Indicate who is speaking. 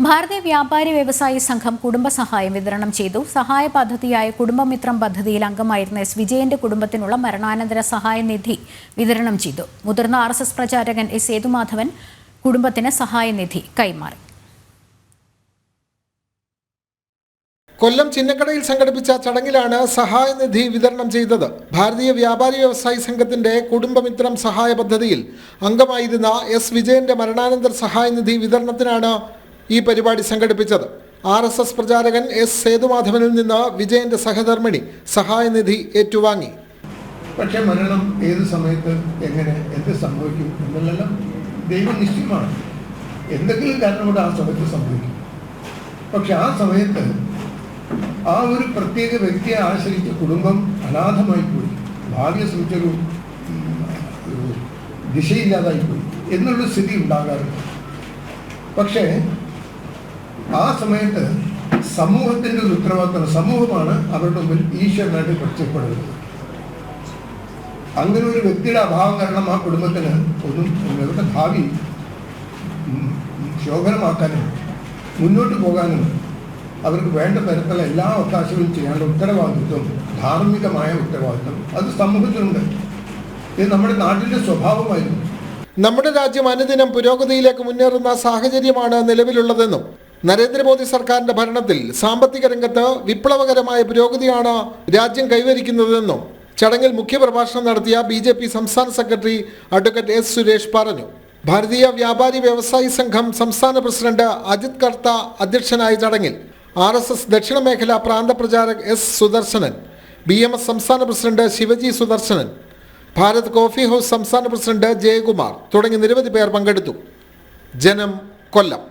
Speaker 1: ഭാരതീയ വ്യാപാരി വ്യവസായി സംഘം കുടുംബസഹായം വിതരണം ചെയ്തു. സഹായ പദ്ധതിയായ കുടുംബമിത്രം പദ്ധതിയിൽ അംഗമായിരുന്ന എസ് വിജയന്റെ കുടുംബത്തിനുള്ള മരണാനന്തര സഹായ നിധി വിതരണം ചെയ്തു. മുതിർന്ന RSS പ്രചാരകൻ എസ് സേതുമാധവൻ കുടുംബത്തിന് സഹായനിധി കൈമാറി.
Speaker 2: കൊല്ലം ചിന്നക്കടയിൽ സംഘടിപ്പിച്ച ചടങ്ങിലാണ് സഹായനിധി വിതരണം ചെയ്തത്. ഭാരതീയ വ്യാപാരി വ്യവസായി സംഘത്തിന്റെ കുടുംബമിത്രം സഹായ പദ്ധതിയിൽ അംഗമായിരുന്ന എസ് വിജയന്റെ മരണാനന്തര സഹായനിധി വിതരണത്തിനാണ് ഈ പരിപാടി സംഘടിപ്പിച്ചത്. RSS പ്രചാരകൻ എസ് സേതുമാധവനിൽ നിന്ന് വിജയന്റെ സഹധർമ്മിണി സഹായനിധി ഏറ്റുവാങ്ങി.
Speaker 3: പക്ഷേ മരണം ഏത് സമയത്ത് എങ്ങനെ എന്ത് സംഭവിക്കും എന്നെല്ലാം ദൈവം നിശ്ചയമാണ്. എന്തെങ്കിലും കാരണം കൊണ്ട് ആ സമയത്ത് സംഭവിക്കും. പക്ഷെ ആ സമയത്ത് ആ ഒരു പ്രത്യേക വ്യക്തിയെ ആശ്രയിച്ച കുടുംബം അനാഥമായി പോയി, ഭാവിയെ സംബന്ധിച്ചൊരു ദിശയില്ലാതായി പോയി എന്നുള്ള സ്ഥിതി ഉണ്ടാകാറുണ്ട്. പക്ഷേ ആ സമയത്ത് സമൂഹത്തിൻ്റെ ഒരു ഉത്തരവാദിത്തം, സമൂഹമാണ് അവരുടെ മുമ്പിൽ ഈശ്വരനായിട്ട് പ്രത്യക്ഷപ്പെടുന്നത്. അങ്ങനെ ഒരു വ്യക്തിയുടെ അഭാവം കാരണം ആ കുടുംബത്തിന് ഒന്നും അവരുടെ ഭാവി ശോഭനമാക്കാനും മുന്നോട്ട് പോകാനും അവർക്ക് വേണ്ട തരത്തിലുള്ള എല്ലാ അവകാശങ്ങളും ചെയ്യാനുള്ള ഉത്തരവാദിത്വം, ധാർമ്മികമായ ഉത്തരവാദിത്വം അത് സമൂഹത്തിലുണ്ട്. ഇത് നമ്മുടെ നാട്ടിൻ്റെ സ്വഭാവമായിരുന്നു.
Speaker 2: നമ്മുടെ രാജ്യം അനുദിനം പുരോഗതിയിലേക്ക് മുന്നേറുന്ന സാഹചര്യമാണ് നിലവിലുള്ളതെന്നും നരേന്ദ്രമോദി സർക്കാരിന്റെ ഭരണത്തിൽ സാമ്പത്തിക രംഗത്ത് വിപ്ലവകരമായ പുരോഗതിയാണ് രാജ്യം കൈവരിക്കുന്നതെന്നും ചടങ്ങിൽ മുഖ്യപ്രഭാഷണം നടത്തിയ BJP സംസ്ഥാന സെക്രട്ടറി അഡ്വക്കേറ്റ് എസ് സുരേഷ് പറഞ്ഞു. ഭാരതീയ വ്യാപാരി വ്യവസായി സംഘം സംസ്ഥാന പ്രസിഡന്റ് അജിത് കർത്ത അധ്യക്ഷനായ ചടങ്ങിൽ RSS ദക്ഷിണ മേഖല പ്രാന്തപ്രചാരക് എസ് സുദർശനൻ, BMS സംസ്ഥാന president Shivaji Sudarshanan, Bharat coffee house സംസ്ഥാന പ്രസിഡന്റ് ജയകുമാർ തുടങ്ങി നിരവധി പേർ പങ്കെടുത്തു. ജനം, കൊല്ലം.